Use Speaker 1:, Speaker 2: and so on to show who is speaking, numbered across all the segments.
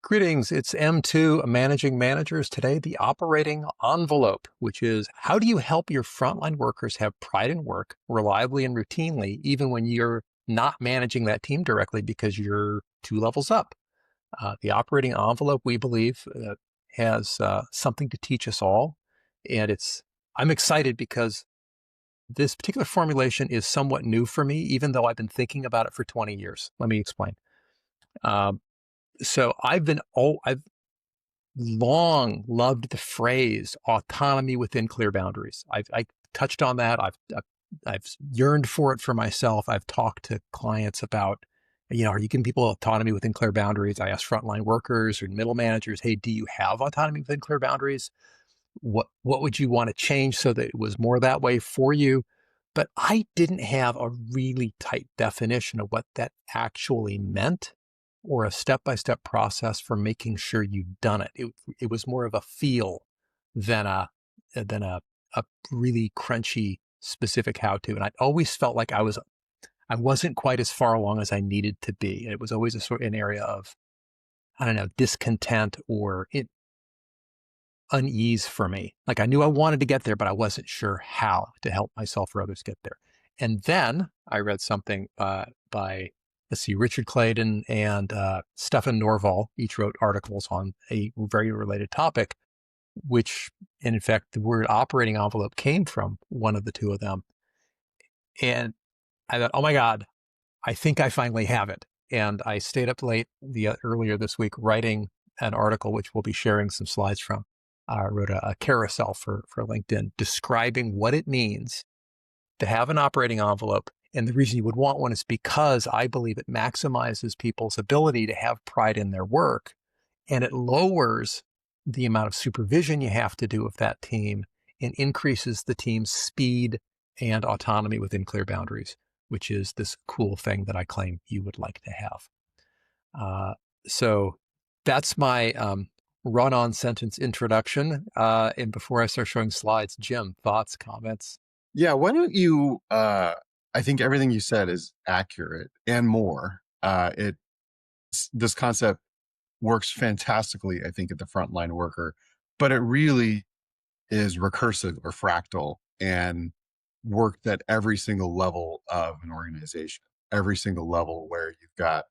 Speaker 1: Greetings, it's M2 Managing Managers. Today, the operating envelope, which is how do you help your frontline workers have pride in work reliably and routinely, even when you're not managing that team directly because you're two levels up. The operating envelope, we believe, has something to teach us all. And I'm excited because this particular formulation is somewhat new for me, even though I've been thinking about it for 20 years. Let me explain. So I've long loved the phrase autonomy within clear boundaries. I touched on that. I've yearned for it for myself. I've talked to clients about, are you giving people autonomy within clear boundaries? I asked frontline workers or middle managers, hey, do you have autonomy within clear boundaries? What would you want to change so that it was more that way for you? But I didn't have a really tight definition of what that actually meant, or a step-by-step process for making sure you've done it. It was more of a feel than a really crunchy specific how-to. And I always felt like I wasn't quite as far along as I needed to be. And it was always an area of, I don't know, discontent or unease for me. Like I knew I wanted to get there, but I wasn't sure how to help myself or others get there. And then I read something by Richard Clayton and Stefan Norval. Each wrote articles on a very related topic, and in fact, the word operating envelope came from one of the two of them. And I thought, oh my God, I think I finally have it. And I stayed up late earlier this week writing an article, which we'll be sharing some slides from. I wrote a carousel for LinkedIn describing what it means to have an operating envelope. And the reason you would want one is because I believe it maximizes people's ability to have pride in their work, and it lowers the amount of supervision you have to do of that team and increases the team's speed and autonomy within clear boundaries, which is this cool thing that I claim you would like to have. So that's my run-on sentence introduction. And before I start showing slides, Jim, thoughts, comments?
Speaker 2: Yeah, why don't you, I think everything you said is accurate and more. This concept works fantastically, I think, at the frontline worker, but it really is recursive or fractal and worked at every single level of an organization, every single level where you've got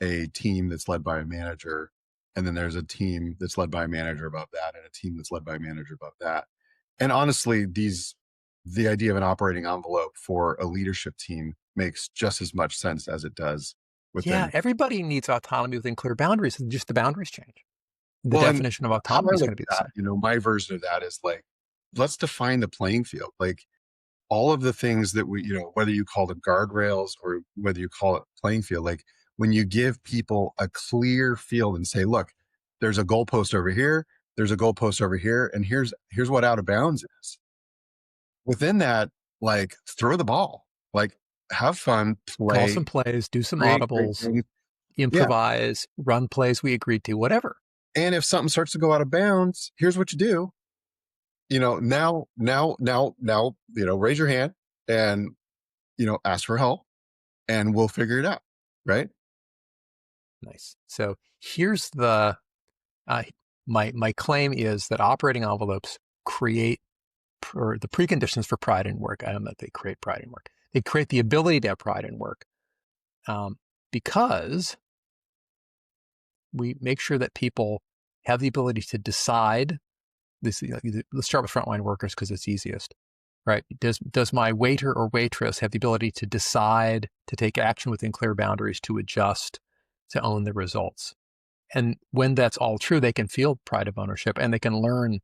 Speaker 2: a team that's led by a manager, and then there's a team that's led by a manager above that, and a team that's led by a manager above that. And honestly, the idea of an operating envelope for a leadership team makes just as much sense as it does within.
Speaker 1: Yeah, everybody needs autonomy within clear boundaries, and just the boundaries change. The
Speaker 2: Well, and
Speaker 1: definition of
Speaker 2: how
Speaker 1: autonomy
Speaker 2: I
Speaker 1: is
Speaker 2: look
Speaker 1: going to be
Speaker 2: at
Speaker 1: the
Speaker 2: that,
Speaker 1: same.
Speaker 2: my version of that is like, let's define the playing field. Like all of the things that whether you call it guardrails or whether you call it playing field, like when you give people a clear field and say, look, there's a goalpost over here, there's a goalpost over here, and here's what out of bounds is. Within that, like throw the ball, like have fun,
Speaker 1: Call
Speaker 2: play,
Speaker 1: some plays, do some
Speaker 2: create great
Speaker 1: audibles,
Speaker 2: things. Yeah.
Speaker 1: improvise, run plays we agreed to, whatever.
Speaker 2: And if something starts to go out of bounds, here's what you do. Now, raise your hand and, ask for help and we'll figure it out. Right.
Speaker 1: Nice. So here's my claim is that operating envelopes create the preconditions for pride in work. I don't know that they create pride in work. They create the ability to have pride in work because we make sure that people have the ability to decide. Let's start with frontline workers because it's easiest, right? Does my waiter or waitress have the ability to decide to take action within clear boundaries, to adjust, to own the results? And when that's all true, they can feel pride of ownership and they can learn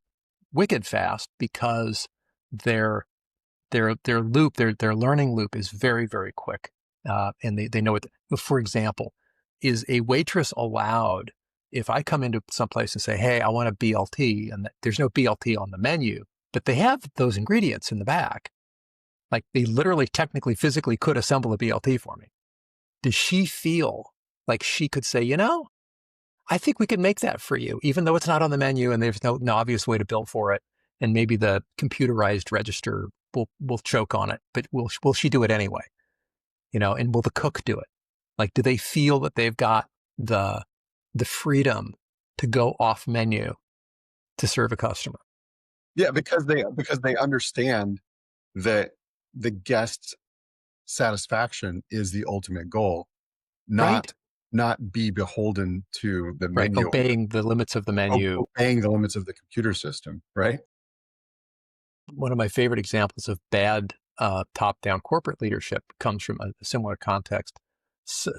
Speaker 1: wicked fast because their learning loop is very, very quick. And they know it. For example, is a waitress allowed, if I come into someplace and say, hey, I want a BLT, and there's no BLT on the menu, but they have those ingredients in the back. Like they literally, technically, physically could assemble a BLT for me. Does she feel like she could say, I think we could make that for you, even though it's not on the menu and there's no obvious way to bill for it. And maybe the computerized register will choke on it, but will she do it anyway? And will the cook do it? Like, do they feel that they've got the freedom to go off menu to serve a customer.
Speaker 2: Yeah, because they understand that the guest satisfaction is the ultimate goal,
Speaker 1: Right?
Speaker 2: not be beholden to the
Speaker 1: Right.
Speaker 2: menu,
Speaker 1: Obeying the limits of the menu.
Speaker 2: obeying the limits of the computer system, right?
Speaker 1: One of my favorite examples of bad top-down corporate leadership comes from a similar context. So,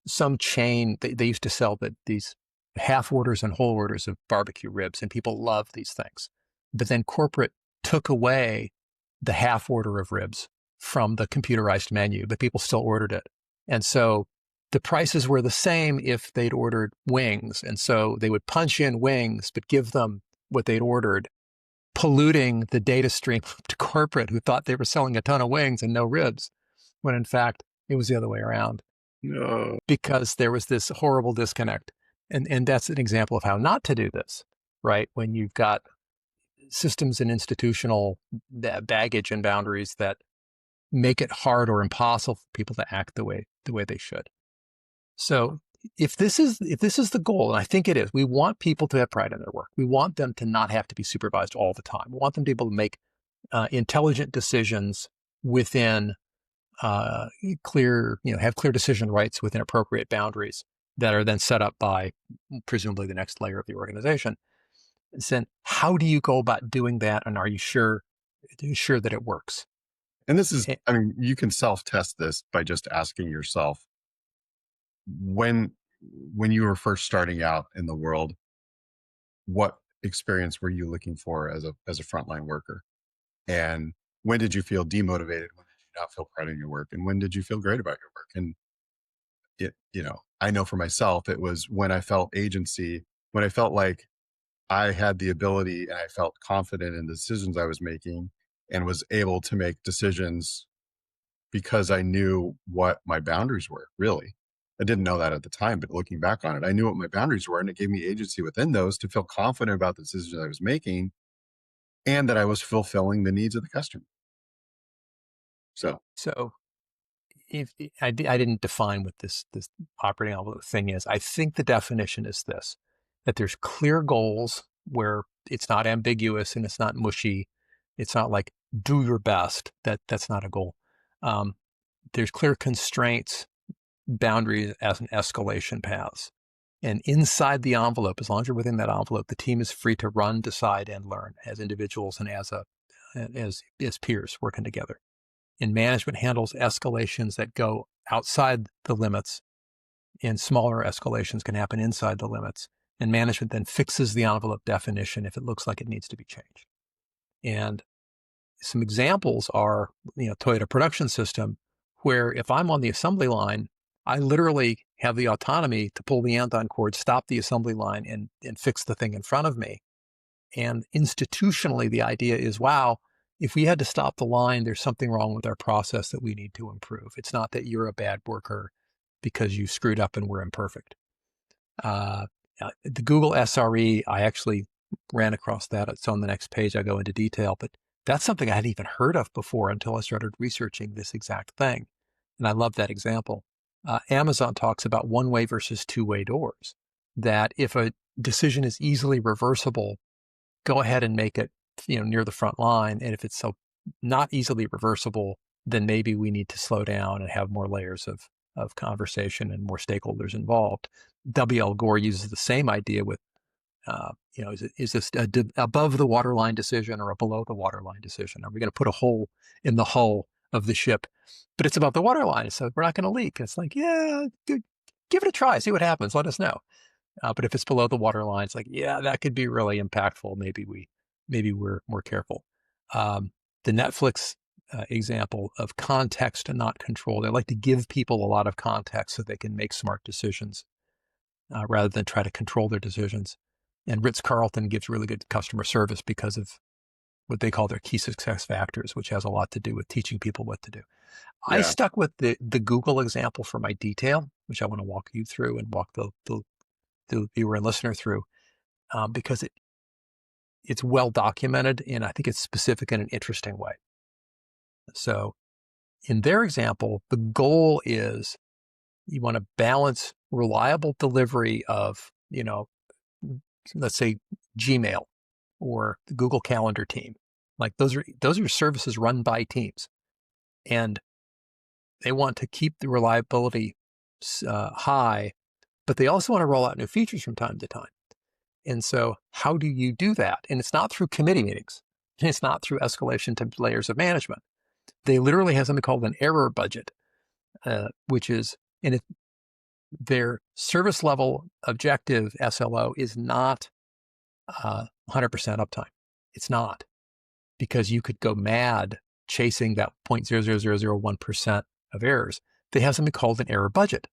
Speaker 1: some chain, they used to sell these half orders and whole orders of barbecue ribs, and people love these things. But then corporate took away the half order of ribs from the computerized menu, but people still ordered it. And so the prices were the same if they'd ordered wings. And so they would punch in wings, but give them what they'd ordered, polluting the data stream to corporate, who thought they were selling a ton of wings and no ribs, when in fact it was the other way around,
Speaker 2: No.
Speaker 1: because there was this horrible disconnect. And that's an example of how not to do this, right? When you've got systems and institutional baggage and boundaries that make it hard or impossible for people to act the way they should. So if this is the goal, and I think it is, we want people to have pride in their work. We want them to not have to be supervised all the time. We want them to be able to make intelligent decisions within clear, have clear decision rights within appropriate boundaries that are then set up by presumably the next layer of the organization. So how do you go about doing that, and are you sure that it works?
Speaker 2: And this is, I mean, you can self-test this by just asking yourself, when you were first starting out in the world, what experience were you looking for as a frontline worker? And when did you feel demotivated? When did you not feel proud of your work? And when did you feel great about your work? And I know for myself, it was when I felt agency, when I felt like I had the ability and I felt confident in the decisions I was making and was able to make decisions because I knew what my boundaries were, really. I didn't know that at the time, but looking back on it, I knew what my boundaries were, and it gave me agency within those to feel confident about the decisions I was making and that I was fulfilling the needs of the customer. So,
Speaker 1: So if I didn't define what this operating envelope thing is. I think the definition is this: that there's clear goals where it's not ambiguous and it's not mushy. It's not like do your best. That's not a goal. Um, there's clear constraints, boundaries as an escalation paths. And inside the envelope, as long as you're within that envelope, the team is free to run, decide, and learn as individuals and as peers working together. And management handles escalations that go outside the limits, and smaller escalations can happen inside the limits. And management then fixes the envelope definition if it looks like it needs to be changed. And some examples are, Toyota Production System, where if I'm on the assembly line, I literally have the autonomy to pull the andon cord, stop the assembly line, and fix the thing in front of me. And institutionally, the idea is, wow, if we had to stop the line, there's something wrong with our process that we need to improve. It's not that you're a bad worker because you screwed up and we're imperfect. The Google SRE, I actually ran across that. It's on the next page. I go into detail, but that's something I hadn't even heard of before until I started researching this exact thing. And I love that example. Amazon talks about one-way versus two-way doors, that if a decision is easily reversible, go ahead and make it, near the front line. And if it's so not easily reversible, then maybe we need to slow down and have more layers of conversation and more stakeholders involved. W.L. Gore uses the same idea with, is this above the waterline decision or a below the waterline decision? Are we going to put a hole in the hull of the ship? But it's above the waterline, so we're not going to leak. It's like, yeah, give it a try, see what happens. Let us know. But if it's below the waterline, it's like, yeah, that could be really impactful. Maybe we're more careful. The Netflix example of context and not control. They like to give people a lot of context so they can make smart decisions rather than try to control their decisions. And Ritz-Carlton gives really good customer service because of what they call their key success factors, which has a lot to do with teaching people what to do. I
Speaker 2: yeah.
Speaker 1: stuck with the Google example for my detail, which I want to walk you through and walk the viewer and listener through, because it's well documented, and I think it's specific in an interesting way. So in their example, the goal is you want to balance reliable delivery of, let's say Gmail or the Google Calendar team. Like those are services run by teams, and they want to keep the reliability high, but they also want to roll out new features from time to time. And so how do you do that? And it's not through committee meetings. It's not through escalation to layers of management. They literally have something called an error budget, which is, and their service level objective SLO is not 100% uptime. It's not, because you could go mad chasing that 0.00001% of errors. They have something called an error budget.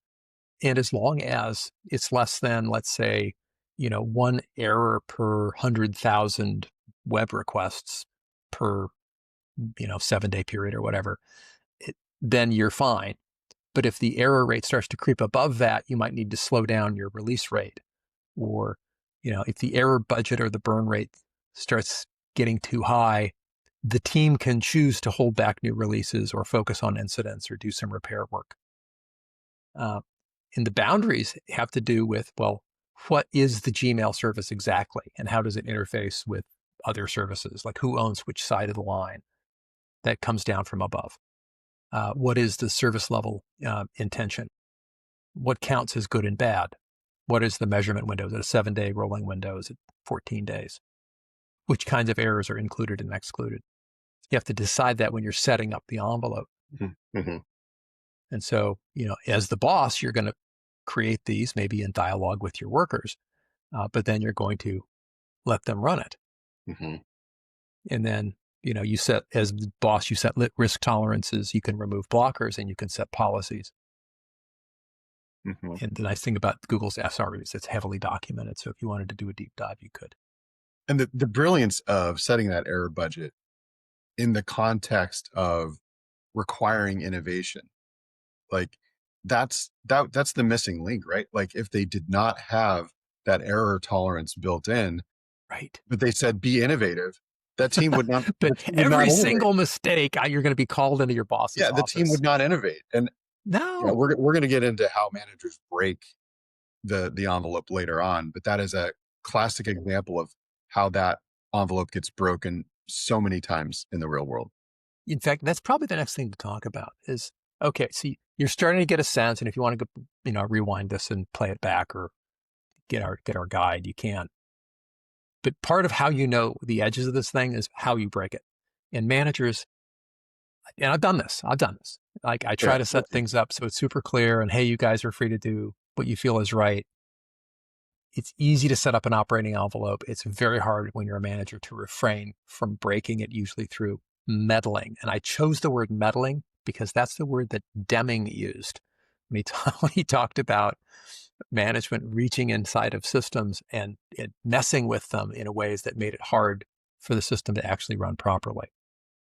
Speaker 1: And as long as it's less than, let's say, one error per 100,000 web requests per, 7-day period or whatever, then you're fine. But if the error rate starts to creep above that, you might need to slow down your release rate. Or, if the error budget or the burn rate starts getting too high, the team can choose to hold back new releases or focus on incidents or do some repair work. And the boundaries have to do with, well, what is the Gmail service exactly? And how does it interface with other services? Like who owns which side of the line? That comes down from above. What is the service level intention? What counts as good and bad? What is the measurement window? Is it a 7-day rolling window? Is it 14 days? Which kinds of errors are included and excluded? You have to decide that when you're setting up the envelope.
Speaker 2: Mm-hmm.
Speaker 1: And so, as the boss, you're going to create these maybe in dialogue with your workers, but then you're going to let them run it.
Speaker 2: Mm-hmm.
Speaker 1: And then, you set, as the boss, you set risk tolerances, you can remove blockers, and you can set policies.
Speaker 2: Mm-hmm.
Speaker 1: And the nice thing about Google's SRE is it's heavily documented. So if you wanted to do a deep dive, you could.
Speaker 2: And the brilliance of setting that error budget in the context of requiring innovation, like that's the missing link, right? Like if they did not have that error tolerance built in,
Speaker 1: right,
Speaker 2: but they said be innovative, that team would not.
Speaker 1: But every single mistake, you're going to be called into your boss's office.
Speaker 2: The team would not innovate. And
Speaker 1: no,
Speaker 2: we're going to get into how managers break the envelope later on, but that is a classic example of how that envelope gets broken so many times in the real world.
Speaker 1: In fact, that's probably the next thing to talk about is, okay, see, you're starting to get a sense, and if you want to go, rewind this and play it back or get our guide, you can. But part of how the edges of this thing is how you break it. And managers, and I've done this. Like I try to set things up so it's super clear and, hey, you guys are free to do what you feel is right. It's easy to set up an operating envelope. It's very hard when you're a manager to refrain from breaking it, usually through meddling. And I chose the word meddling because that's the word that Deming used when he talked about management reaching inside of systems and messing with them in ways that made it hard for the system to actually run properly.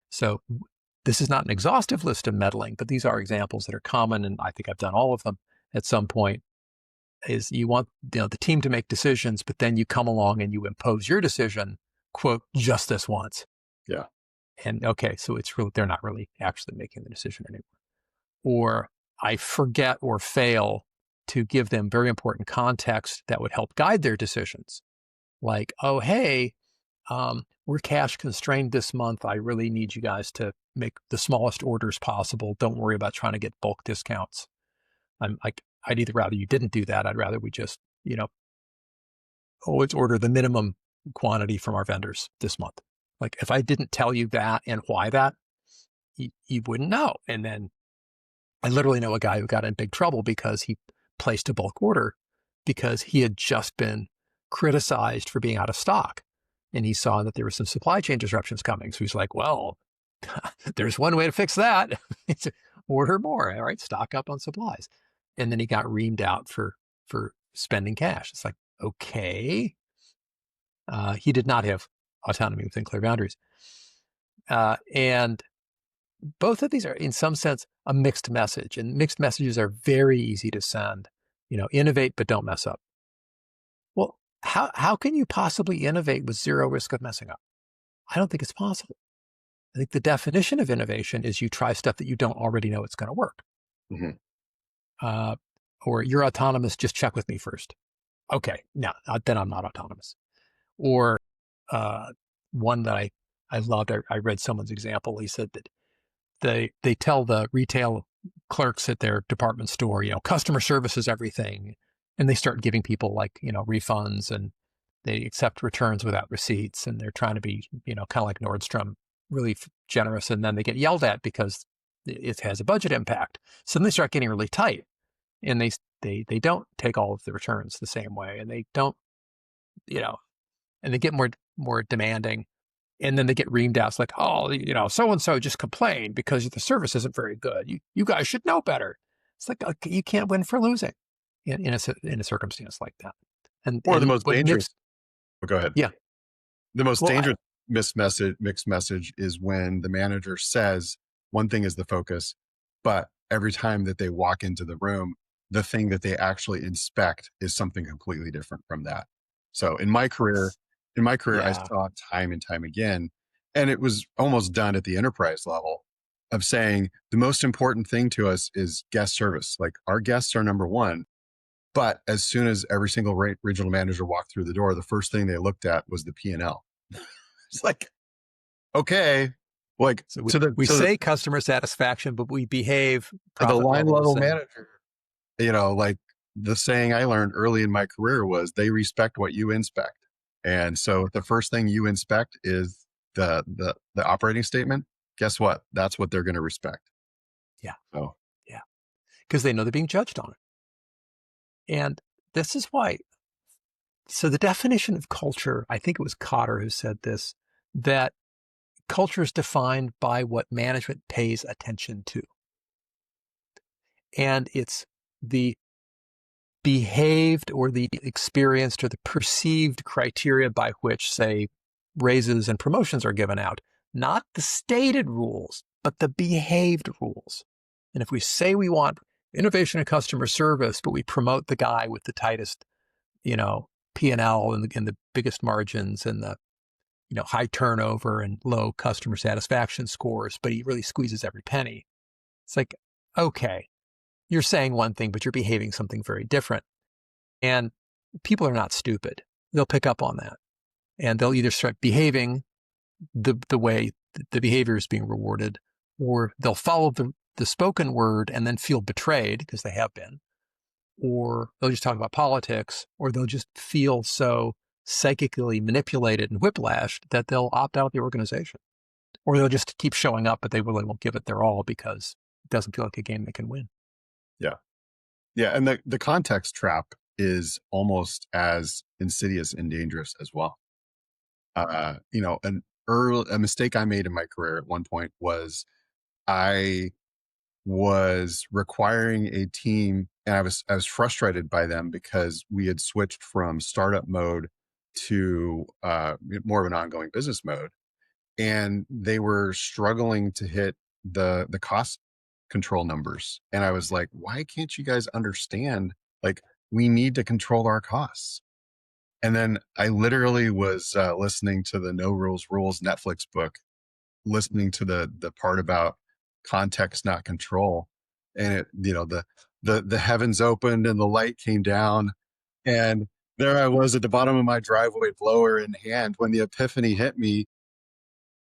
Speaker 1: So this is not an exhaustive list of meddling, but these are examples that are common, and I think I've done all of them at some point. Is you want the team to make decisions, but then you come along and you impose your decision, quote, just this once.
Speaker 2: Yeah.
Speaker 1: And okay, so it's really, they're not really actually making the decision anymore. Or I forget or fail to give them very important context that would help guide their decisions. Like, oh, hey, we're cash constrained this month. I really need you guys to make the smallest orders possible. Don't worry about trying to get bulk discounts. I'd either rather you didn't do that. I'd rather we just, always order the minimum quantity from our vendors this month. Like if I didn't tell you that and why that, you wouldn't know. And then I literally know a guy who got in big trouble because he placed a bulk order because he had just been criticized for being out of stock. And he saw that there were some supply chain disruptions coming. So he's like, well, there's one way to fix that. It's order more. All right, stock up on supplies. And then he got reamed out for spending cash. It's like, okay. He did not have autonomy within clear boundaries. And both of these are, in some sense, a mixed message. And mixed messages are very easy to send. Innovate, but don't mess up. Well, how can you possibly innovate with zero risk of messing up? I don't think it's possible. I think the definition of innovation is you try stuff that you don't already know it's going to work.
Speaker 2: Mm-hmm.
Speaker 1: Or you're autonomous, just check with me first. Okay, no, then I'm not autonomous. Or uh, one that I loved. I read someone's example. He said that they tell the retail clerks at their department store, customer service is everything, and they start giving people like refunds, and they accept returns without receipts, and they're trying to be kind of like Nordstrom, really generous, and then they get yelled at because it has a budget impact. So then they start getting really tight, and they don't take all of the returns the same way, and they don't you know and they get more demanding, and then they get reamed out. It's like, oh, so and so just complained because the service isn't very good. You guys should know better. It's like, okay, you can't win for losing in a circumstance like that.
Speaker 2: Or the
Speaker 1: And
Speaker 2: most
Speaker 1: what
Speaker 2: dangerous,
Speaker 1: makes
Speaker 2: go ahead.
Speaker 1: yeah,
Speaker 2: The most
Speaker 1: well,
Speaker 2: dangerous mixed message is when the manager says one thing is the focus, but every time that they walk into the room, the thing that they actually inspect is something completely different from that. So in my career, I
Speaker 1: yeah,
Speaker 2: saw time and time again, and it was almost done at the enterprise level of saying the most important thing to us is guest service. Like our guests are number one. But as soon as every single regional manager walked through the door, the first thing they looked at was the P&L. It's like, okay, like
Speaker 1: so we
Speaker 2: to
Speaker 1: say customer satisfaction, but we behave
Speaker 2: the
Speaker 1: profit
Speaker 2: line
Speaker 1: levels
Speaker 2: level
Speaker 1: and
Speaker 2: manager, like the saying I learned early in my career was they respect what you inspect. And so the first thing you inspect is the operating statement. Guess what? That's what they're going to respect.
Speaker 1: yeah,
Speaker 2: So
Speaker 1: yeah, because they know they're being judged on it. And this is why. So the definition of culture, I think it was Cotter who said this, that culture is defined by what management pays attention to. And it's the behaved or the experienced or the perceived criteria by which, say, raises and promotions are given out, not the stated rules, but the behaved rules. And if we say we want innovation and customer service, but we promote the guy with the tightest, P&L and the biggest margins and the high turnover and low customer satisfaction scores, but he really squeezes every penny. It's like, okay, you're saying one thing, but you're behaving something very different. And people are not stupid. They'll pick up on that, and they'll either start behaving the way the behavior is being rewarded, or they'll follow the spoken word and then feel betrayed because they have been, or they'll just talk about politics, or they'll just feel so psychically manipulated and whiplashed that they'll opt out of the organization, or they'll just keep showing up, but they really won't give it their all because it doesn't feel like a game they can win.
Speaker 2: yeah, yeah, and the context trap is almost as insidious and dangerous as well. A mistake I made in my career at one point was I was requiring a team, and I was frustrated by them because we had switched from startup mode to more of an ongoing business mode, and they were struggling to hit the cost control numbers. And I was like, why can't you guys understand? Like, we need to control our costs. And then I literally was listening to the No Rules Rules Netflix book, listening to the part about context, not control. And it, the heavens opened and the light came down. And there I was at the bottom of my driveway, blower in hand, when the epiphany hit me.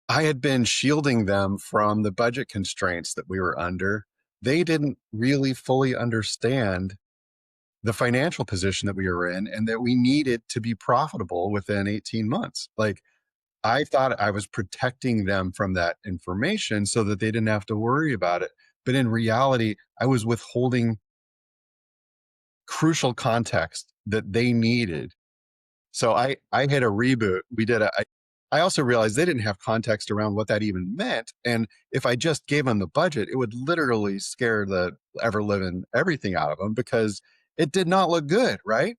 Speaker 2: I had been shielding them from the budget constraints that we were under. They didn't really fully understand the financial position that we were in and that we needed to be profitable within 18 months. Like, I thought I was protecting them from that information so that they didn't have to worry about it. But in reality, I was withholding crucial context that they needed. So I hit a reboot. I also realized they didn't have context around what that even meant. And if I just gave them the budget, it would literally scare the ever living everything out of them because it did not look good, right?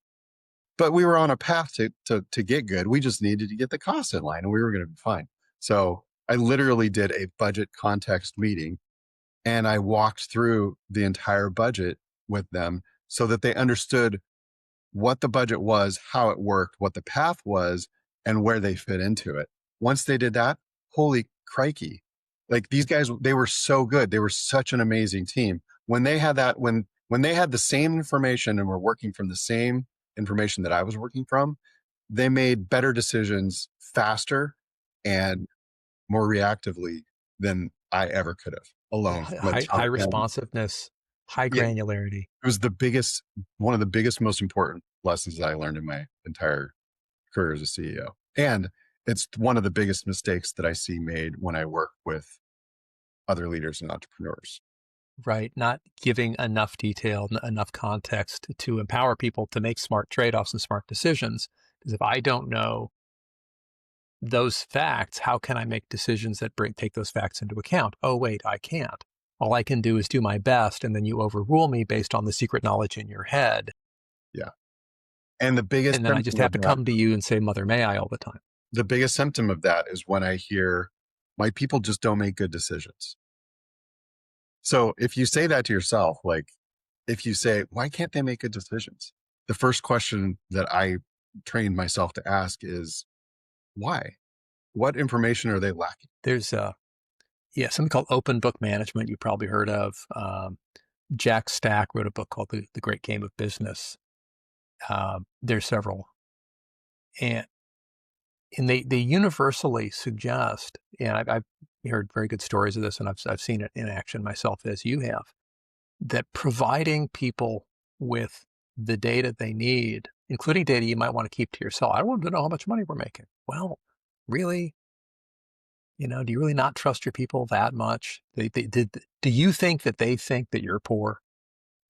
Speaker 2: But we were on a path to get good. We just needed to get the costs in line and we were going to be fine. So I literally did a budget context meeting and I walked through the entire budget with them so that they understood what the budget was, how it worked, what the path was, and where they fit into it. Once they did that, holy crikey. Like, these guys, they were so good. They were such an amazing team. When they had that, when they had the same information and were working from the same information that I was working from, they made better decisions faster and more reactively than I ever could have
Speaker 1: Yeah,
Speaker 2: alone from a
Speaker 1: high
Speaker 2: top down.
Speaker 1: responsiveness, high
Speaker 2: Yeah,
Speaker 1: granularity.
Speaker 2: it was one of the biggest, most important lessons that I learned in my entire career as a CEO. And it's one of the biggest mistakes that I see made when I work with other leaders and entrepreneurs.
Speaker 1: Right, not giving enough detail, enough context to empower people to make smart trade-offs and smart decisions. Because if I don't know those facts, how can I make decisions that take those facts into account? Oh, wait, I can't. All I can do is do my best, and then you overrule me based on the secret knowledge in your head.
Speaker 2: Yeah. And the biggest
Speaker 1: And then I just
Speaker 2: symptom
Speaker 1: have
Speaker 2: of
Speaker 1: to
Speaker 2: that,
Speaker 1: come to you and say, Mother, may I all the time.
Speaker 2: the biggest symptom of that is when I hear my people just don't make good decisions. So if you say that to yourself, like if you say, why can't they make good decisions? The first question that I trained myself to ask is, why? What information are they lacking?
Speaker 1: There's something called open book management you probably heard of. Jack Stack wrote a book called The Great Game of Business. There's several. And they universally suggest, and I've heard very good stories of this, and I've seen it in action myself as you have, that providing people with the data they need, including data you might want to keep to yourself. I don't want to know how much money we're making. Well, really, do you really not trust your people that much? Do you think that they think that you're poor?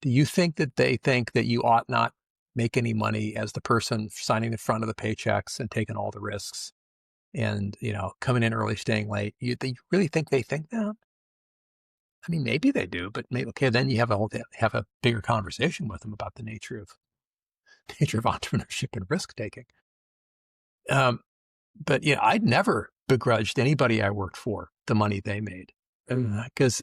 Speaker 1: Do you think that they think that you ought not make any money as the person signing the front of the paychecks and taking all the risks? And, coming in early, staying late. You really think they think that? I mean, maybe they do, but maybe, okay, then you have a bigger conversation with them about the nature of nature of entrepreneurship and risk taking. Um, but I'd never begrudged anybody I worked for the money they made because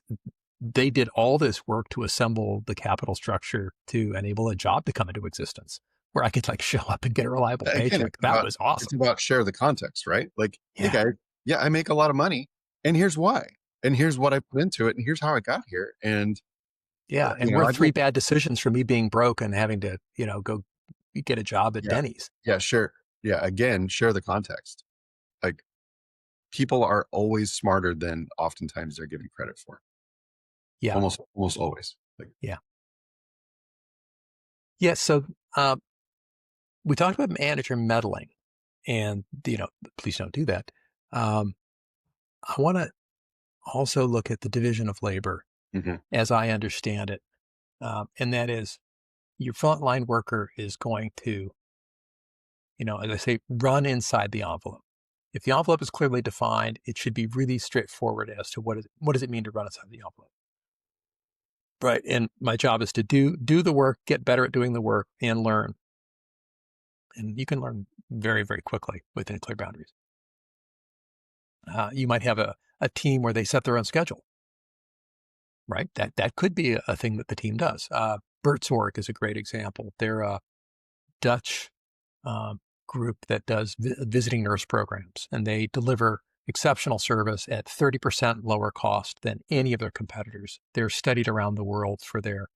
Speaker 1: they did all this work to assemble the capital structure to enable a job to come into existence where I could like show up and get a reliable
Speaker 2: Again,
Speaker 1: paycheck. That was
Speaker 2: it's
Speaker 1: awesome.
Speaker 2: about share the context, right? Like, hey
Speaker 1: Yeah.
Speaker 2: guys, yeah, I make a lot of money, and here's why, and here's what I put into it, and here's how I got here, and
Speaker 1: Yeah, and we're
Speaker 2: I
Speaker 1: three
Speaker 2: just
Speaker 1: bad decisions from me being broke and having to, go get a job at
Speaker 2: yeah,
Speaker 1: Denny's.
Speaker 2: yeah, sure, yeah. Again, share the context. Like, people are always smarter than oftentimes they're given credit for.
Speaker 1: Yeah,
Speaker 2: Almost always. Like,
Speaker 1: yeah. Yeah, so, uh, we talked about manager meddling and, please don't do that. Um, I wanna also look at the division of labor
Speaker 2: mhm,
Speaker 1: as I understand it, and that is your frontline worker is going to, as I say, run inside the envelope. If the envelope is clearly defined, it should be really straightforward as to what does it mean to run inside the envelope. Right. And my job is to do the work, get better at doing the work, and learn. And you can learn very, very quickly within clear boundaries. You might have a team where they set their own schedule, right? That could be a thing that the team does. Bertzorg is a great example. They're a Dutch group that does visiting nurse programs, and they deliver exceptional service at 30% lower cost than any of their competitors. They're studied around the world for their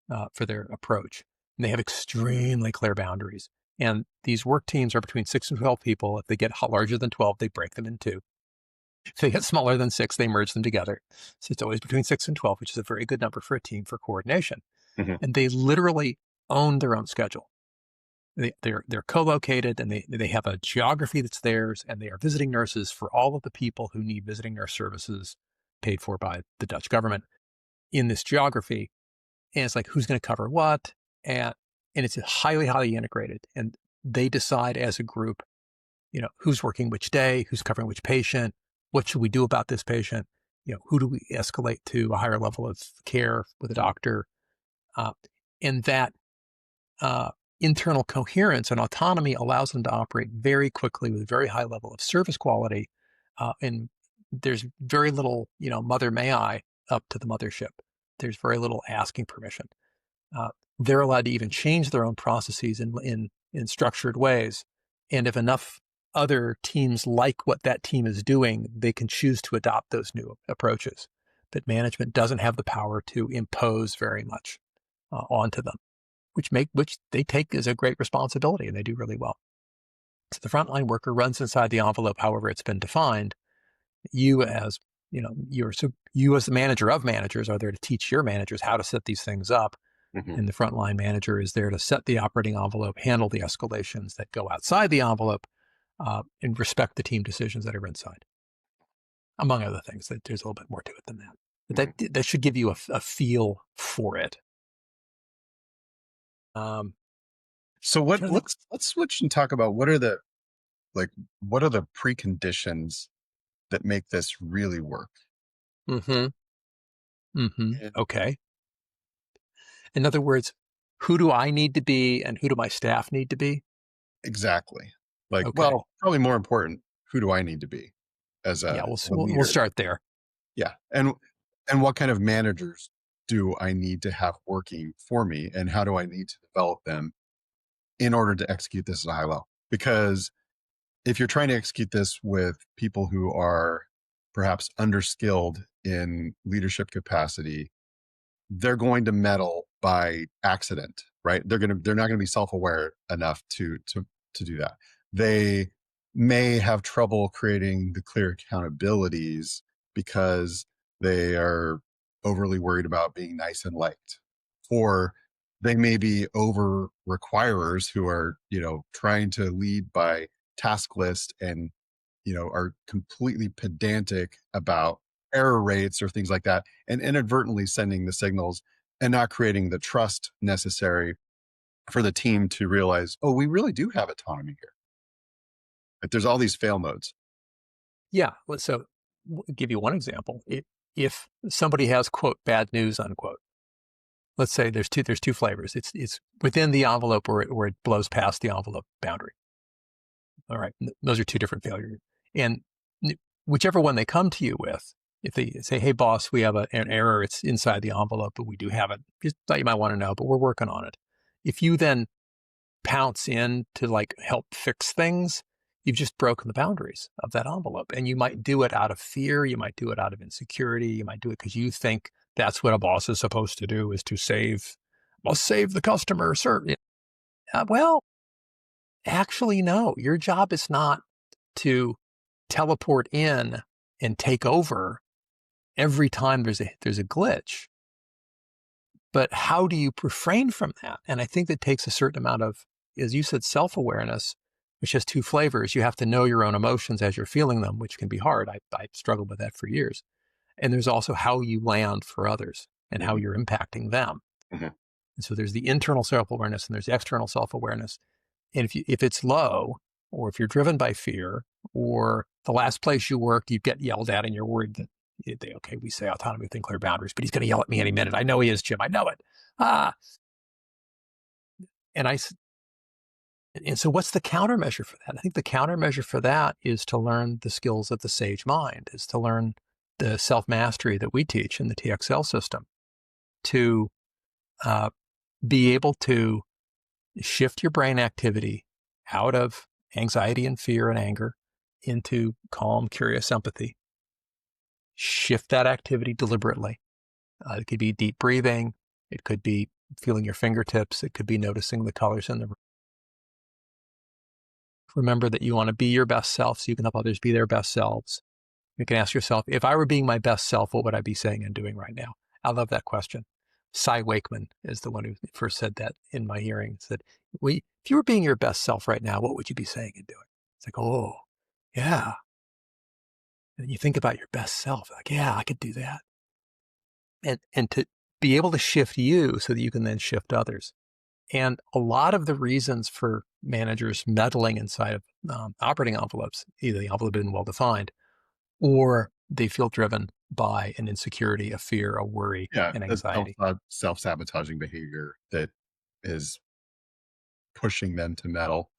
Speaker 1: approach. And they have extremely clear boundaries. And these work teams are between 6 and 12 people. If they get larger than 12, they break them in two. If they get smaller than 6, they merge them together. So it's always between 6 and 12, which is a very good number for a team for coordination.
Speaker 2: mhm.
Speaker 1: And they literally own their own schedule. They're co-located and they have a geography that's theirs, and they are visiting nurses for all of the people who need visiting nurse services paid for by the Dutch government in this geography. And it's like, who's going to cover what? And it's highly, highly integrated. And they decide as a group, who's working which day, who's covering which patient, what should we do about this patient? Who do we escalate to a higher level of care with a doctor? Uh, and that internal coherence and autonomy allows them to operate very quickly with a very high level of service quality. And there's very little, mother may I up to the mothership. There's very little asking permission. Uh, they're allowed to even change their own processes in structured ways. And if enough other teams like what that team is doing, they can choose to adopt those new approaches. But management doesn't have the power to impose very much onto them. which they take as a great responsibility, and they do really well. So the frontline worker runs inside the envelope, however it's been defined. You as you as the manager of managers are there to teach your managers how to set these things up.
Speaker 2: Hmm.
Speaker 1: And the frontline manager is there to set the operating envelope, handle the escalations that go outside the envelope, and respect the team decisions that are inside, among other things. There's a little bit more to it than that. But
Speaker 2: Hmm.
Speaker 1: that should give you a feel for it. Um,
Speaker 2: So
Speaker 1: trying to think.
Speaker 2: let's switch and talk about like what are the preconditions that make this really work?
Speaker 1: Mm-hmm. Mm-hmm.
Speaker 2: And
Speaker 1: Okay. In other words, who do I need to be and who do my staff need to be?
Speaker 2: exactly. Like,
Speaker 1: Okay.
Speaker 2: well, probably more important, who do I need to be as
Speaker 1: Yeah,
Speaker 2: a
Speaker 1: we'll
Speaker 2: leader?
Speaker 1: start there.
Speaker 2: Yeah. And what kind of managers do I need to have working for me, and how do I need to develop them in order to execute this at a high level? Because if you're trying to execute this with people who are perhaps underskilled in leadership capacity, they're going to meddle by accident, right? They're not going to be self-aware enough to do that. They may have trouble creating the clear accountabilities because they are overly worried about being nice and liked, or they may be over requirers who are, trying to lead by task list, and are completely pedantic about error rates or things like that, and inadvertently sending the signals and not creating the trust necessary for the team to realize, oh, we really do have autonomy here. Like, there's all these fail modes.
Speaker 1: Yeah. So give you one example. If somebody has quote bad news unquote, let's say there's two flavors. It's within the envelope or it blows past the envelope boundary. All right, those are two different failures. And whichever one they come to you with, if they say, "Hey, boss, we have an error. It's inside the envelope, but we do have it. Just thought you might want to know, but we're working on it." If you then pounce in to like help fix things, you've just broken the boundaries of that envelope. And you might do it out of fear. You might do it out of insecurity. You might do it because you think that's what a boss is supposed to do is to must save the customer. Sir. Well, actually, no, your job is not to teleport in and take over every time there's a glitch. But how do you refrain from that? And I think that takes a certain amount of, as you said, self-awareness, which has two flavors. You have to know your own emotions as you're feeling them, which can be hard. I struggled with that for years. And there's also how you land for others and how
Speaker 2: Hmm.
Speaker 1: you're impacting them.
Speaker 2: Hmm.
Speaker 1: And so there's the internal self-awareness and there's the external self-awareness. And if it's low, or if you're driven by fear, or the last place you worked, you get yelled at and you're worried that okay, we say autonomy within clear boundaries, but he's going to yell at me any minute. I know he is, Jim. I know it. Ah, and I and so what's the countermeasure for that? I think the countermeasure for that is to learn the skills of the sage mind, is to learn the self mastery that we teach in the TXL system, to uh, be able to shift your brain activity out of anxiety and fear and anger into calm, curious empathy. Shift that activity deliberately. It could be deep breathing. It could be feeling your fingertips. It could be noticing the colors in the room. Remember that you want to be your best self so you can help others be their best selves. You can ask yourself, if I were being my best self, what would I be saying and doing right now? I love that question. Cy Wakeman is the one who first said that in my hearing. He said, if you were being your best self right now, what would you be saying and doing? It's like, oh, yeah. And you think about your best self, like, yeah, I could do that. And to be able to shift you so that you can then shift others. And a lot of the reasons for managers meddling inside of operating envelopes, either the envelope isn't well defined, or they feel driven by an insecurity, a fear, a worry,
Speaker 2: Yeah,
Speaker 1: and
Speaker 2: that's
Speaker 1: anxiety.
Speaker 2: self-sabotaging behavior that is pushing them to meddle.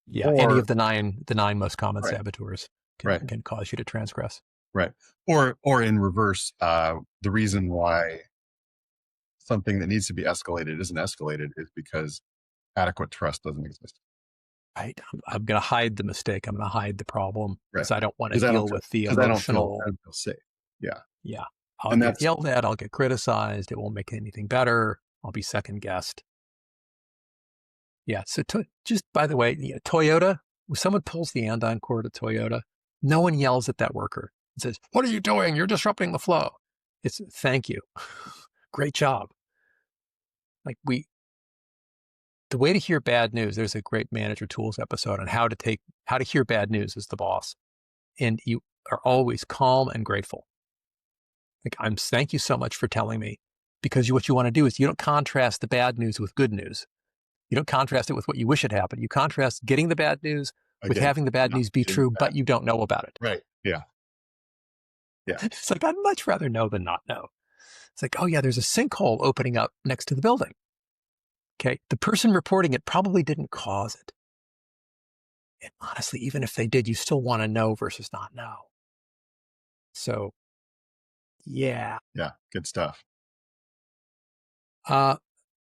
Speaker 1: Yeah, any
Speaker 2: Or
Speaker 1: of the nine most common
Speaker 2: right,
Speaker 1: saboteurs
Speaker 2: right,
Speaker 1: can cause you to transgress.
Speaker 2: right. Or in reverse, the reason why something that needs to be escalated isn't escalated is because adequate trust doesn't exist.
Speaker 1: Right? I'm going to hide the mistake. I'm going to hide the problem
Speaker 2: Right.
Speaker 1: because I don't want to
Speaker 2: Because I don't
Speaker 1: deal
Speaker 2: feel
Speaker 1: with the
Speaker 2: because I
Speaker 1: emotional.
Speaker 2: don't feel safe. Yeah.
Speaker 1: Yeah, I'll
Speaker 2: And
Speaker 1: get
Speaker 2: that's
Speaker 1: yelled at. I'll get criticized. It won't make anything better. I'll be second guessed. Yeah. So just by the way, Toyota, when someone pulls the andon cord at Toyota, no one yells at that worker and says, "What are you doing? You're disrupting the flow." It's thank you. Great job. Like the way to hear bad news, there's a great manager tools episode on how to hear bad news as the boss. And you are always calm and grateful. Like, thank you so much for telling me, because what you want to do is you don't contrast the bad news with good news. You don't contrast it with what you wish had happened. You contrast getting the bad news with
Speaker 2: Again,
Speaker 1: having the bad
Speaker 2: not
Speaker 1: news be
Speaker 2: getting
Speaker 1: true,
Speaker 2: that.
Speaker 1: but you don't know about it.
Speaker 2: Right. Yeah. Yeah.
Speaker 1: It's like, I'd much rather know than not know. It's like, oh yeah, there's a sinkhole opening up next to the building. Okay. The person reporting it probably didn't cause it. And honestly, even if they did, you still want to know versus not know. So yeah.
Speaker 2: Yeah. Good stuff.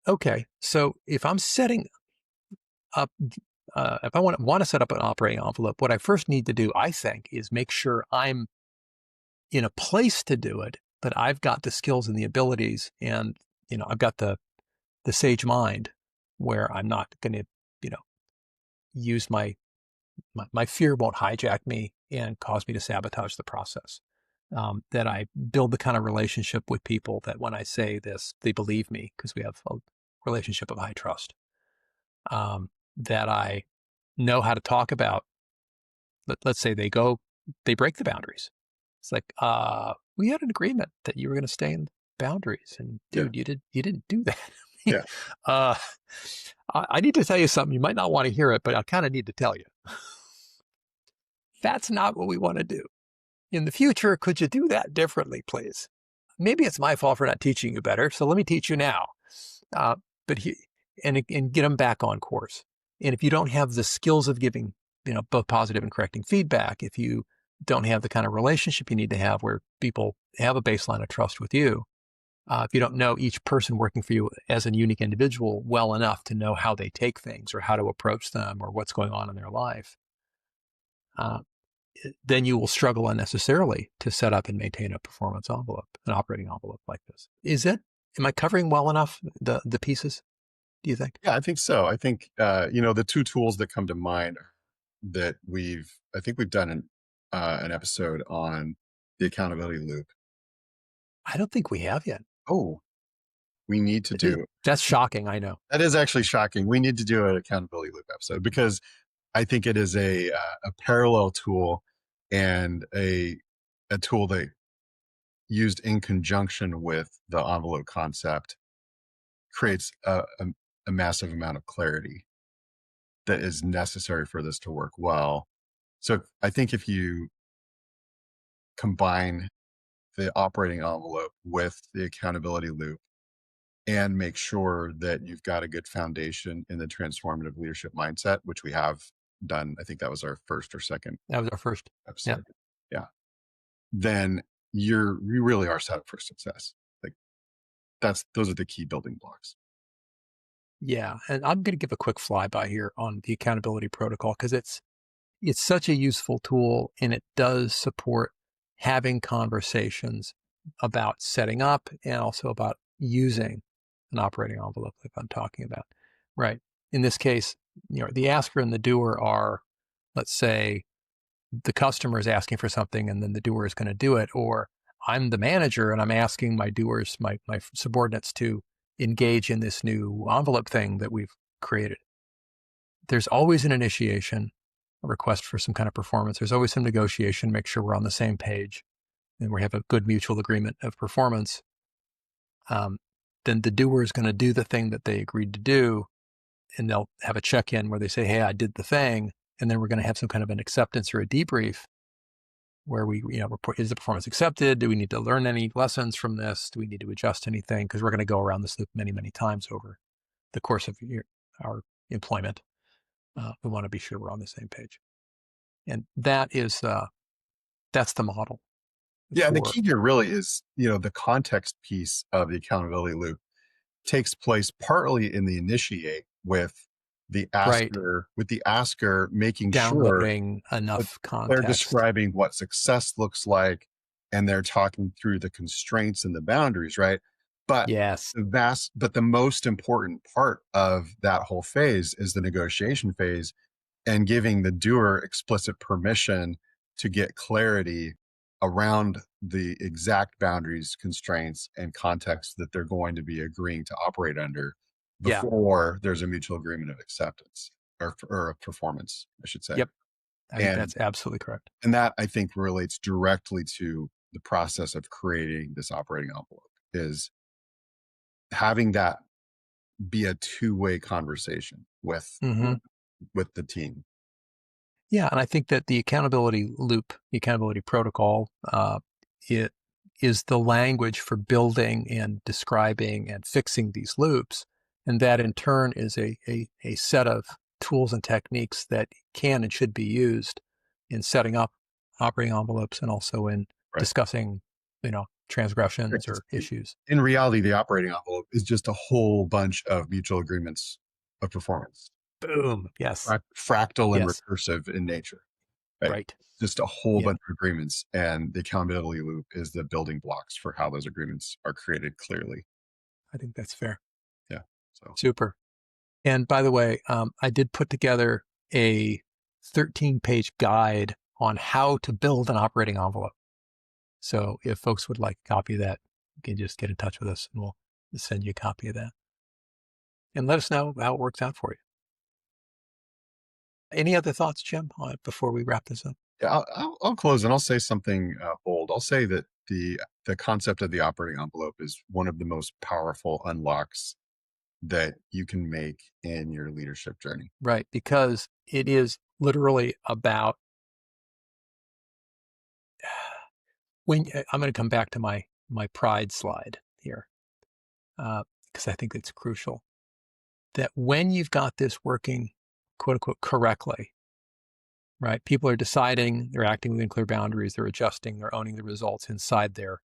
Speaker 1: Okay. So if I'm setting up, if I want to set up an operating envelope, what I first need to do, I think, is make sure I'm in a place to do it, but I've got the skills and the abilities, and I've got the sage mind where I'm not going to, use my fear won't hijack me and cause me to sabotage the process. That I build the kind of relationship with people that when I say this, they believe me because we have a relationship of high trust. That I know how to talk about. Let's say they break the boundaries. It's like, we had an agreement that you were going to stay in the boundaries, and
Speaker 2: Yeah.
Speaker 1: dude, you didn't do that.
Speaker 2: Yeah.
Speaker 1: uh, I need to tell you something. You might not want to hear it, but I kind of need to tell you. That's not what we want to do. In the future, could you do that differently, please? Maybe it's my fault for not teaching you better, so let me teach you now. Uh, but and get them back on course. And if you don't have the skills of giving, both positive and correcting feedback, if you don't have the kind of relationship you need to have where people have a baseline of trust with you, if you don't know each person working for you as a unique individual well enough to know how they take things or how to approach them or what's going on in their life, uh, then you will struggle unnecessarily to set up and maintain a performance envelope, an operating envelope like this. Am I covering well enough the pieces, do you think?
Speaker 2: Yeah. I think so. I think, the two tools that come to mind that I think we've done an episode on the accountability loop.
Speaker 1: I don't think we have yet.
Speaker 2: Oh, we need to do.
Speaker 1: That's shocking. I know.
Speaker 2: That is actually shocking. We need to do an accountability loop episode because I think it is a parallel tool and a tool that used in conjunction with the envelope concept creates a massive amount of clarity that is necessary for this to work well. So I think if you combine the operating envelope with the accountability loop and make sure that you've got a good foundation in the transformative leadership mindset, which we have done. I think that was our first or second
Speaker 1: That was our first. Yeah.
Speaker 2: episode. Yeah. Then you really are set up for success. Like those are the key building blocks.
Speaker 1: Yeah. And I'm going to give a quick flyby here on the accountability protocol because it's such a useful tool, and it does support having conversations about setting up and also about using an operating envelope like I'm talking about. Right. In this case, the asker and the doer are, let's say, the customer is asking for something and then the doer is going to do it, or I'm the manager and I'm asking my doers, my subordinates, to engage in this new envelope thing that we've created. There's always an initiation, a request for some kind of performance. There's always some negotiation, make sure we're on the same page and we have a good mutual agreement of performance. Then the doer is going to do the thing that they agreed to do, and they'll have a check-in where they say, hey, I did the thing. And then we're going to have some kind of an acceptance or a debrief where we, report, is the performance accepted? Do we need to learn any lessons from this? Do we need to adjust anything? Because we're going to go around this loop many, many times over the course of our employment. We want to be sure we're on the same page. And that is, that's the model.
Speaker 2: Yeah. And the key here really is, the context piece of the accountability loop takes place partly in the initiate with the asker making
Speaker 1: downloading
Speaker 2: sure
Speaker 1: enough context.
Speaker 2: they're describing what success looks like and they're talking through the constraints and the boundaries, right? But
Speaker 1: Yes.
Speaker 2: but the most important part of that whole phase is the negotiation phase and giving the doer explicit permission to get clarity around the exact boundaries, constraints, and context that they're going to be agreeing to operate under
Speaker 1: Yeah.
Speaker 2: before there's a mutual agreement of acceptance or of performance, I should say.
Speaker 1: Yep. I think
Speaker 2: And
Speaker 1: that's absolutely correct.
Speaker 2: and that I think relates directly to the process of creating this operating envelope is having that be a two-way conversation
Speaker 1: Hmm.
Speaker 2: with the team.
Speaker 1: Yeah, and I think that the accountability loop, the accountability protocol, it is the language for building and describing and fixing these loops, and that in turn is a set of tools and techniques that can and should be used in setting up operating envelopes and also in
Speaker 2: Right.
Speaker 1: discussing,
Speaker 2: Right,
Speaker 1: transgressions
Speaker 2: 'cause
Speaker 1: or issues.
Speaker 2: in reality, the operating envelope is just a whole bunch of mutual agreements of performance,
Speaker 1: Boom. Yes.
Speaker 2: fractal and
Speaker 1: Yes.
Speaker 2: recursive in nature, right?
Speaker 1: Right.
Speaker 2: Just a whole
Speaker 1: Yeah.
Speaker 2: bunch of agreements, and the accountability loop is the building blocks for how those agreements are created clearly.
Speaker 1: I think that's fair.
Speaker 2: Yeah. So
Speaker 1: Super. And by the way, I did put together a 13-page guide on how to build an operating envelope. So if folks would like a copy of that, you can just get in touch with us and we'll send you a copy of that. And let us know how it works out for you. Any other thoughts, Jim, before we wrap this up?
Speaker 2: yeah, I'll close and I'll say something bold. I'll say that the concept of the operating envelope is one of the most powerful unlocks that you can make in your leadership journey.
Speaker 1: Right. Because it is literally about I'm going to come back to my pride slide here because I think it's crucial that when you've got this working, quote unquote, correctly, right? People are deciding, they're acting within clear boundaries, they're adjusting, they're owning the results inside their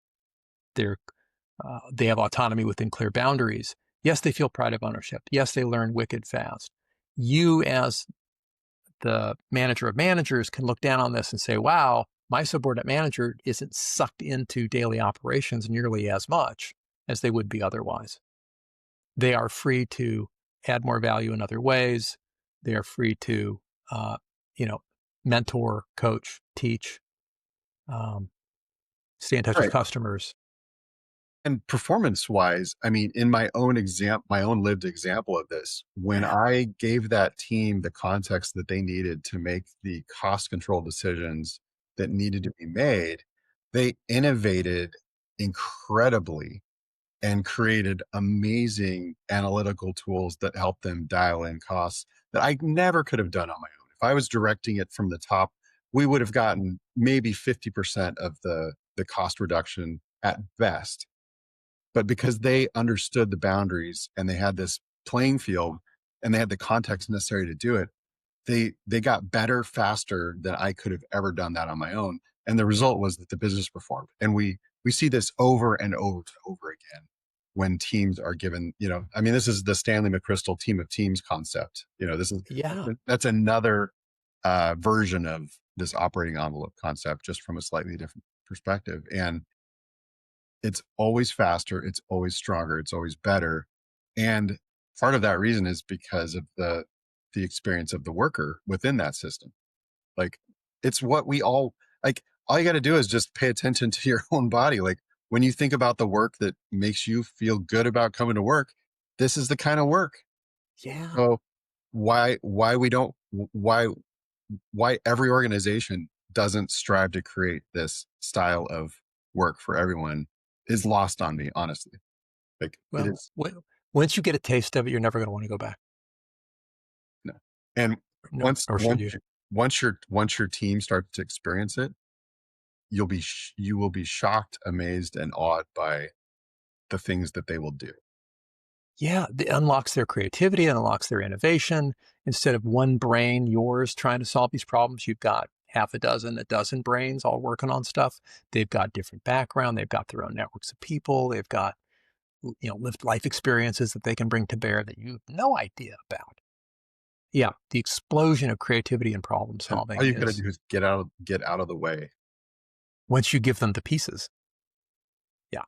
Speaker 1: they have autonomy within clear boundaries. Yes, they feel pride of ownership. Yes, they learn wicked fast. You, as the manager of managers, can look down on this and say, wow, my subordinate manager isn't sucked into daily operations nearly as much as they would be otherwise. They are free to add more value in other ways. They are free to, uh, you know, mentor, coach, teach, um, stay in touch with
Speaker 2: Right.
Speaker 1: customers.
Speaker 2: And performance wise, I mean, in my own lived example of this, when
Speaker 1: Yeah.
Speaker 2: I gave that team the context that they needed to make the cost control decisions that needed to be made, they innovated incredibly and created amazing analytical tools that helped them dial in costs that I never could have done on my own. If I was directing it from the top, we would have gotten maybe 50% of the cost reduction at best, but because they understood the boundaries and they had this playing field and they had the context necessary to do it, they got better faster than I could have ever done that on my own. And the result was that the business performed. And we see this over and over and over again when teams are given, I mean, this is the Stanley McChrystal team of teams concept. This is
Speaker 1: Yeah.
Speaker 2: that's another version of this operating envelope concept, just from a slightly different perspective. And it's always faster, it's always stronger, it's always better. And part of that reason is because of the experience of the worker within that system. Like, it's what we all you got to do is just pay attention to your own body. Like, when you think about the work that makes you feel good about coming to work, this is the kind of work.
Speaker 1: Yeah.
Speaker 2: So why we don't why every organization doesn't strive to create this style of work for everyone is lost on me, honestly. Like, it
Speaker 1: Well,
Speaker 2: is.
Speaker 1: once you get a taste of it, you're never going to want to go back.
Speaker 2: No. And
Speaker 1: No,
Speaker 2: once
Speaker 1: or should
Speaker 2: once
Speaker 1: you?
Speaker 2: once your team starts to experience it, you will be shocked, amazed, and awed by the things that they will do.
Speaker 1: Yeah, it unlocks their creativity, it unlocks their innovation. Instead of one brain, yours, trying to solve these problems, you've got half a dozen brains all working on stuff. They've got different background. They've got their own networks of people. They've got, lived life experiences that they can bring to bear that you have no idea about. Yeah, the explosion of creativity and problem
Speaker 2: And all
Speaker 1: solving
Speaker 2: you gotta
Speaker 1: is
Speaker 2: do is get out of the way.
Speaker 1: once you give them the pieces. Yeah.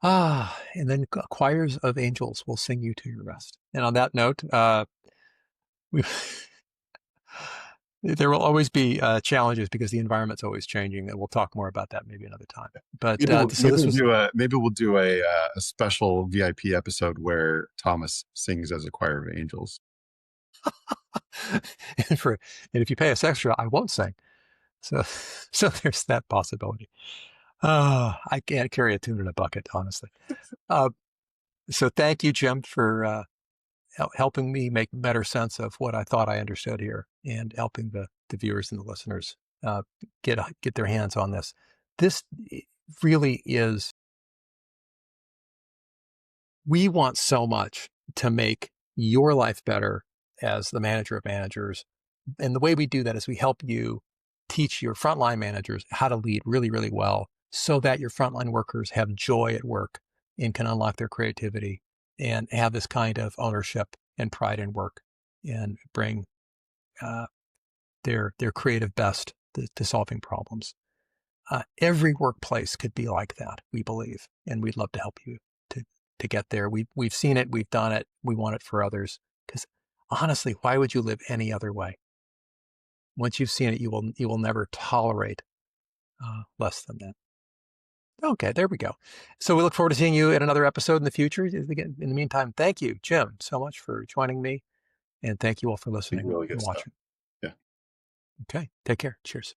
Speaker 1: And then choirs of angels will sing you to your rest. And on that note, we there will always be challenges because the environment's always changing, and we'll talk more about that maybe another time. But so this was
Speaker 2: Maybe we'll do a special VIP episode where Thomas sings as a choir of angels.
Speaker 1: and for and if you pay us extra, I won't sing. So so there's that possibility. I can't carry a tune in a bucket, honestly. Uh, so thank you, Jim, for helping me make better sense of what I thought I understood here, and helping the viewers and the listeners uh, get their hands on this. This really is. We want so much to make your life better as the manager of managers, and the way we do that is we help you teach your frontline managers how to lead really, really well, so that your frontline workers have joy at work and can unlock their creativity and have this kind of ownership and pride in work, and bring uh, their creative best to solving problems. Every workplace could be like that, we believe, and we'd love to help you to get there. We've seen it, we've done it, we want it for others. Because honestly, why would you live any other way? Once you've seen it, you will never tolerate less than that. Okay, there we go. So we look forward to seeing you in another episode in the future. Again, in the meantime, thank you, Jim, so much for joining me, and thank you all for listening
Speaker 2: Really
Speaker 1: and
Speaker 2: good stuff.
Speaker 1: watching.
Speaker 2: Yeah.
Speaker 1: Okay, take care. Cheers.